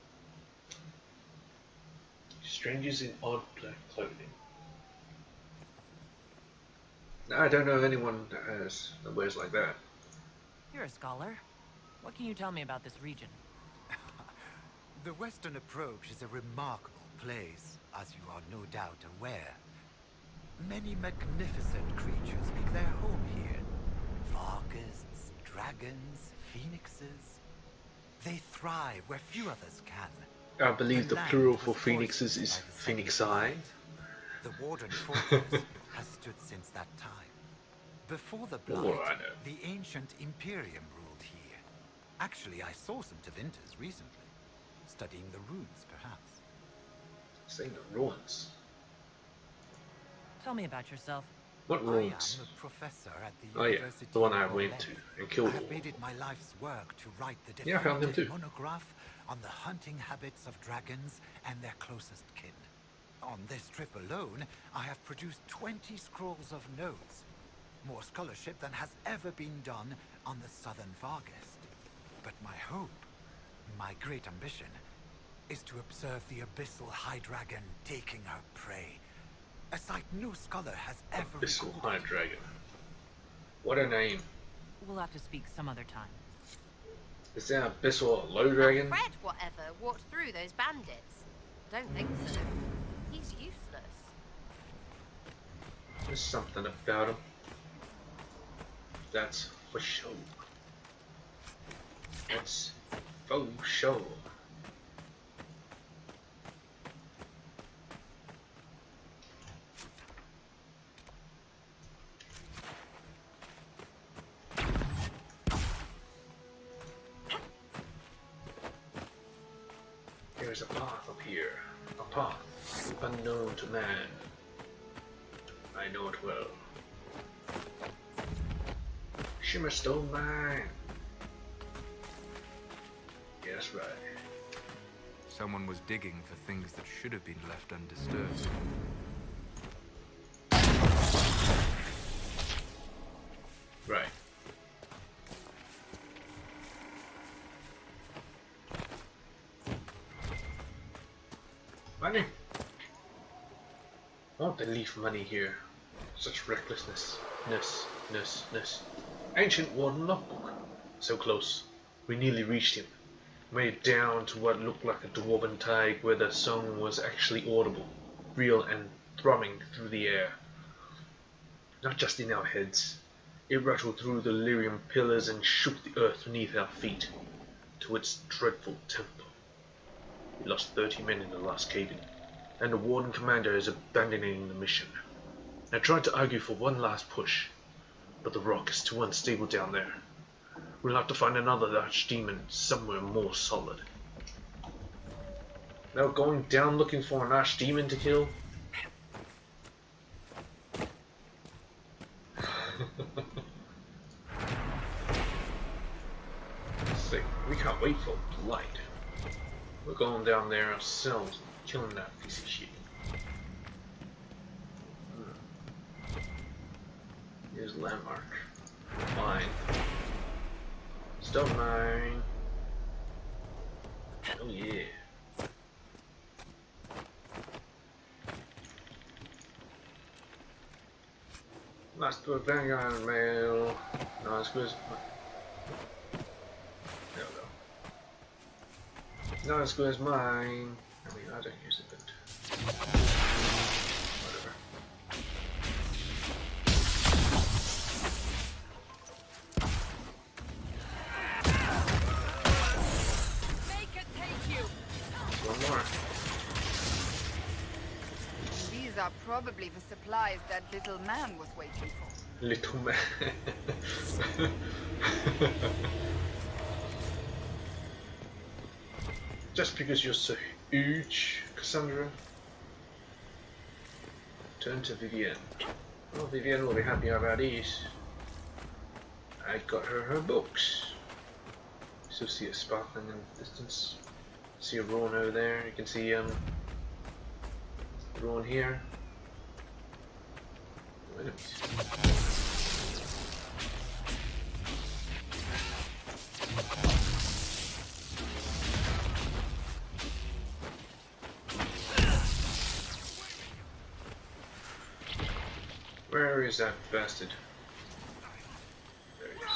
Strangers in odd black clothing. I don't know anyone that wears like that. You're a scholar. What can you tell me about this region? The Western Approach is a remarkable place, as you are no doubt aware. Many magnificent creatures make their home here. Vargas, dragons, phoenixes. They thrive where few others can. I believe the land plural was for phoenixes poisoned is by the phoenixi. The Warden Fortress has stood since that time. Before the Blight, Oh, I know. the ancient Imperium ruled here. Actually, I saw some Tevinters recently. Studying the runes, perhaps. Saying the ruins. Tell me about yourself. What I am ruins? a professor at the Oh yeah, University the one of I went Orlais. to and I killed have all. made it my life's work to write the Yeah, I found them definitive too. monograph on the hunting habits of dragons and their closest kin. On this trip alone, I have produced 20 scrolls of notes. More scholarship than has ever been done on the southern Vargas. But my hope, my great ambition, is to observe the abyssal high dragon taking her prey. A sight no scholar has ever Abyssal recorded. High Dragon. What a name. We'll have to speak some other time. Is there an Abyssal Low Dragon? Fred, whatever, walked through those bandits. Don't think so. He's useless. There's something about him. That's for sure. That's for sure. There's a path up here. A path unknown to man. I know it well. Shimmerstone Mine. Yeah, that's right. Someone was digging for things that should have been left undisturbed. Right. Money. I want to leave money here. Such recklessness. Ness. Ancient Warden logbook. So close. We nearly reached him. Made it down to what looked like a dwarven tide where the song was actually audible, real and thrumming through the air. Not just in our heads. It rattled through the lyrium pillars and shook the earth beneath our feet to its dreadful tempo. We lost 30 men in the last cave-in, and the Warden Commander is abandoning the mission. I tried to argue for one last push, but the rock is too unstable down there. We'll have to find another archdemon somewhere more solid. Now going down looking for an archdemon to kill? See, we can't wait for light. We're going down there ourselves and killing that piece of shit. Here's landmark. Mine. Stone mine. Oh yeah. Last to a Vanguard mail. No, it's good. There we go. Not as good as mine. I mean, I don't use it, but whatever. Make it take you. One more. These are probably the supplies that little man was waiting for. Little man. Just because you're so huge, Cassandra. Turn to Vivienne. Well, Vivienne will be happy about these. I got her books. So see a sparkling in the distance. See a ruin over there. You can see ruin here. Enemies. Where is that bastard? There he is.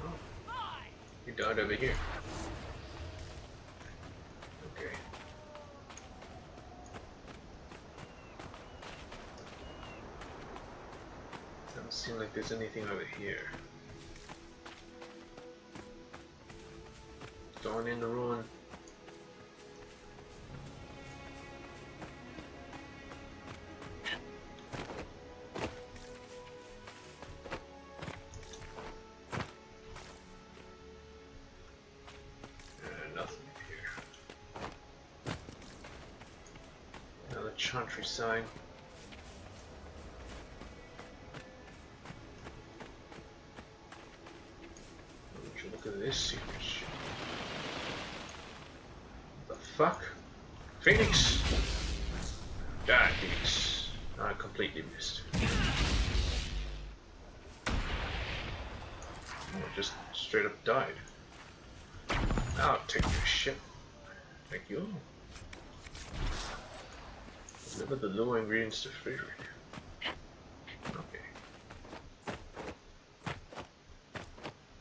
Oh. He died over here. Okay. Doesn't seem like there's anything over here. Going in the ruin. Chantry sign. Would you look at this image? What the fuck? Phoenix! Die, Phoenix. I completely missed. Oh, just straight up died. I'll take your shit. Thank you. Look at the low ingredients to favorite. Okay.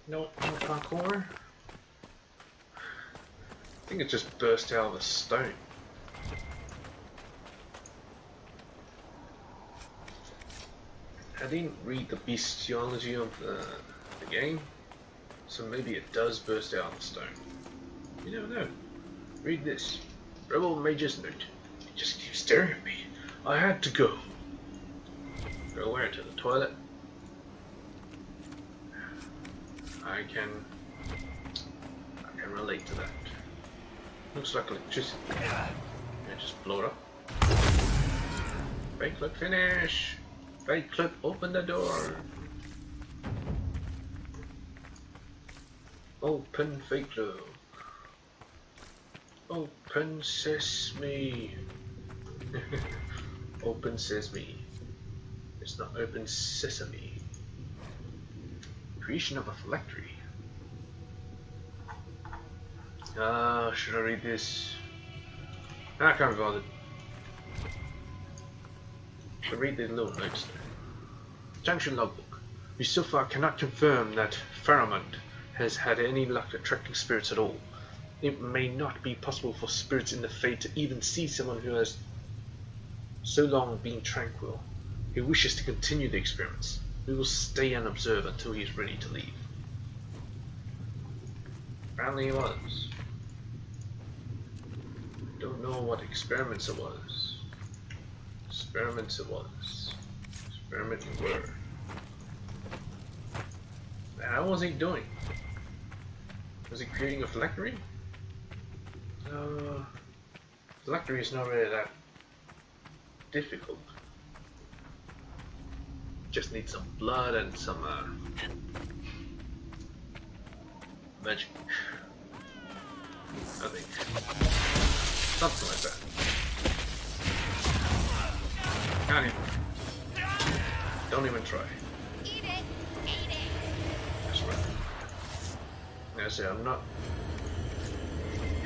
No parkour. I think it just burst out of the stone. I didn't read the bestiology of the game, so maybe it does burst out of the stone. You never know. Read this. Rebel Mage's Note. Just keep staring at me. I had to go. Go where? To the toilet? I can relate to that. Looks like electricity. Yeah, just blow it up. Fake clip finish. Fake clip, open the door. Open fake clip. Open sesame. Open sesame. It's not open sesame. Creation of a phylactery. Should I read this? I can't be bothered. I read the little notes there. Junction logbook. We so far cannot confirm that Faramund has had any luck attracting spirits at all. It may not be possible for spirits in the Fate to even see someone who has so long been tranquil. He wishes to continue the experiments. We will stay and observe until he is ready to leave. Apparently he was. Don't know what experiments it was. Experiments it was. Experiment were. How was he doing? Was he creating a phylactery? Phylactery is not really that difficult. Just need some blood and some magic. I think. Something like that. Can't even. Don't even try. Eat it! Eat it! That's right. Like I say, I'm not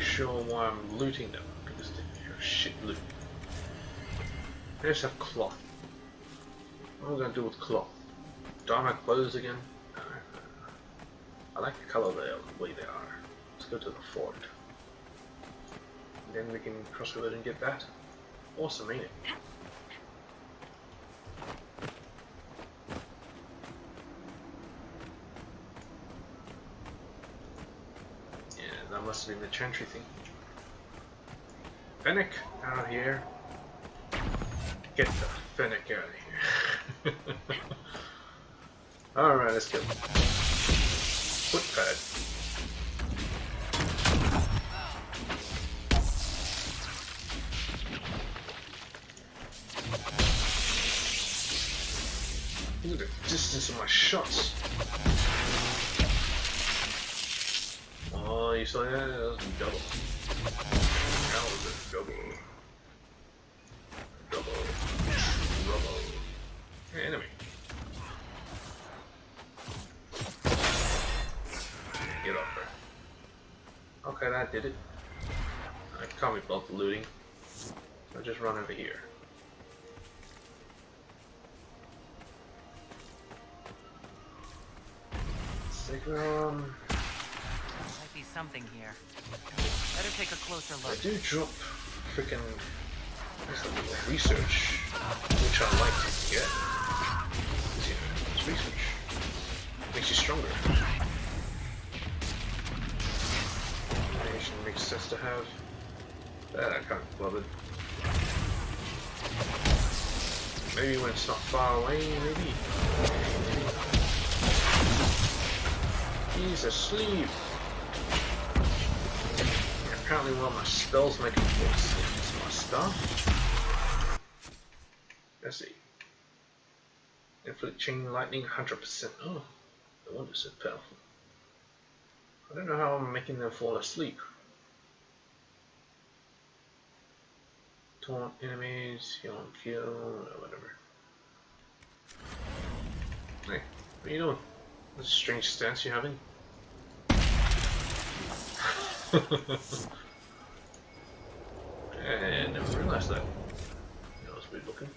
sure why I'm looting them, because they're shit loot. I just have cloth. What am I going to do with cloth? Dye my clothes again? I like the color the way they are. Let's go to the fort. And then we can cross over and get that. Awesome, ain't it? Yeah, that must have been the chantry thing. Fennec, out of here. Get the Fennec out of here. Alright, let's go. Footpad. Look at the distance of my shots. Oh, you saw that? That was a double. That was a double. Double. Hey, enemy. Get off her. Okay, that did it. I can't be both looting. I'll just run over here. Might be something here. Better take a closer look. I do drop freaking research, which I like to get. You know, it's research. Makes you stronger. Animation makes sense to have. That I can't be bothered. Maybe when it's not far away, maybe. He's asleep. Apparently one of my spells make him fall asleep. It's my stuff. Let's see. Inflict chain lightning 100%. Oh, no wonder it's so powerful. I don't know how I'm making them fall asleep. Taunt enemies, heal and kill, or whatever. Hey, what are you doing? That's a strange stance you're having. And never realized that. That was weird looking.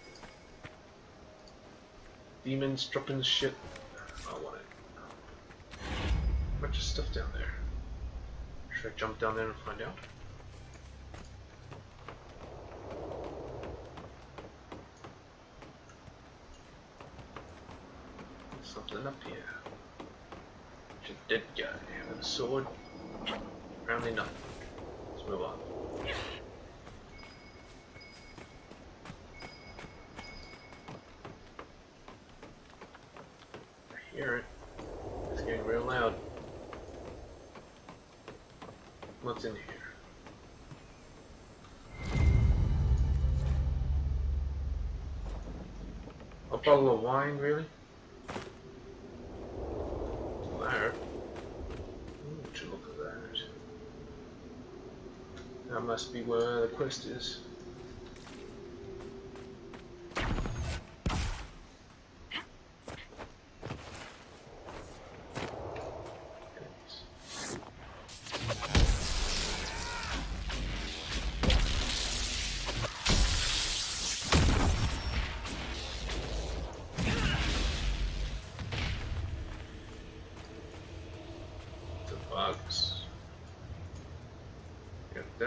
Demons dropping shit. I want it. Bunch of stuff down there. Should I jump down there and find out? Something up here. It's a dead guy with a sword. Apparently nothing. Let's move on. I hear it. It's getting real loud. What's in here? A bottle of wine, really? There. Would you look at that? That must be where the quest is.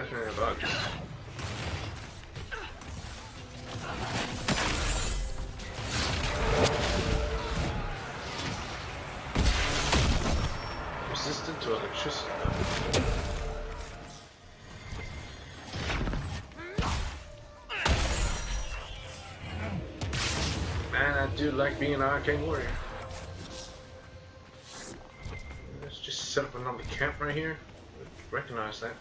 definitely a bug. Resistant to electricity. Man, I do like being an arcane warrior. Let's just set up another camp right here. Recognize that.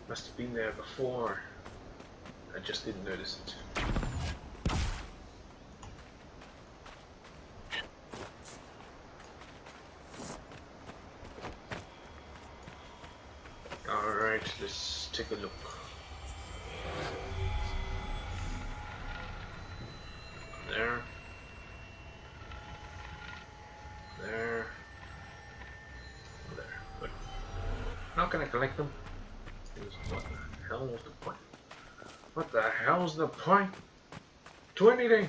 Must have been there before. I just didn't notice it. Alright, let's take a look. There. There. There. Good. How can I collect them? What the hell was the point? What the hell's the point to anything?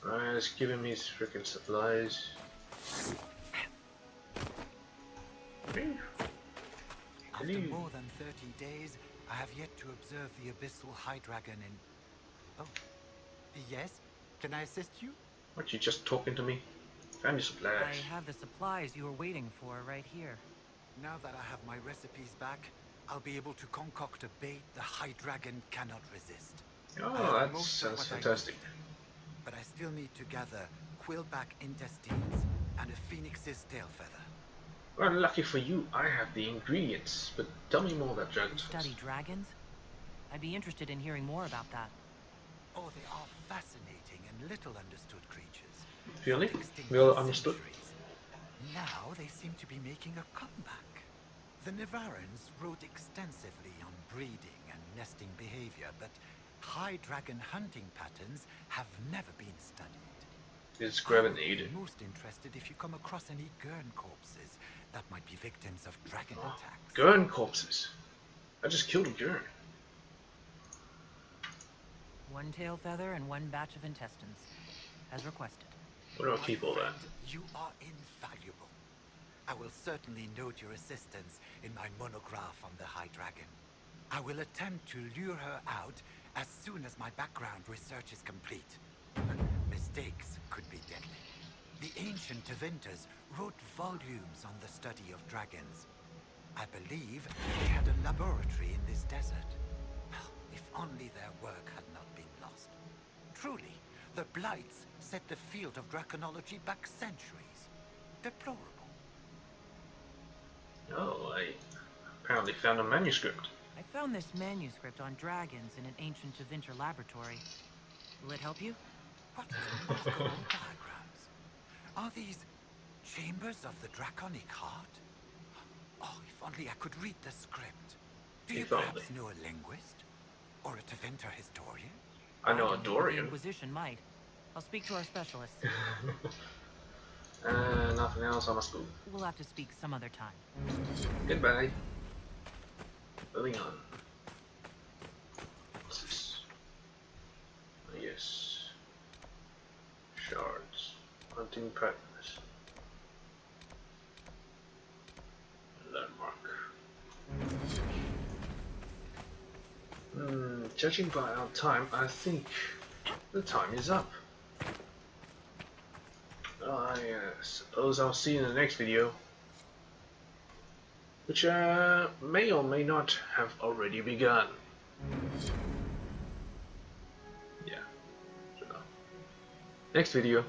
Alright, it's giving me freaking supplies. After more than 30 days, I have yet to observe the abyssal high dragon in... Oh, yes? Can I assist you? What, you just talking to me? Found your supplies. I have the supplies you were waiting for right here. Now that I have my recipes back, I'll be able to concoct a bait the high dragon cannot resist. Oh, that sounds fantastic. But I still need to gather quillback intestines and a phoenix's tail feather. Well, lucky for you, I have the ingredients. But tell me more about dragons. Study dragons? I'd be interested in hearing more about that. Oh, they are fascinating and little understood creatures. Really? Extinct Well for understood. centuries. Now they seem to be making a comeback. The Nevarrans wrote extensively on breeding and nesting behavior, but high dragon hunting patterns have never been studied. It's gravitated. I'm most interested if you come across any Gurn corpses that might be victims of dragon attacks. Gurn corpses. I just killed a Gurn. One tail feather and one batch of intestines, as requested. What do I keep all that? You are invaluable. I will certainly note your assistance in my monograph on the High Dragon. I will attempt to lure her out as soon as my background research is complete. Mistakes could be deadly. The ancient Tevinters wrote volumes on the study of dragons. I believe they had a laboratory in this desert. If only their work had not been lost. Truly, the Blights set the field of draconology back centuries. Deplorable. Oh, I apparently found a manuscript. I found this manuscript on dragons in an ancient Tevinter laboratory. Will it help you? What remarkable diagrams. Are these chambers of the draconic heart? Oh, if only I could read the script. Do you perhaps know a linguist? Or a Tevinter historian? I know a The Dorian. Inquisition might. I'll speak to our specialist. Nothing else, I must go. We'll have to speak some other time. Goodbye. Moving on. What's this? Oh, yes. Shards. Hunting patterns. Landmark. Judging by our time, I think the time is up. I suppose I'll see you in the next video, which may or may not have already begun. Yeah. So, next video.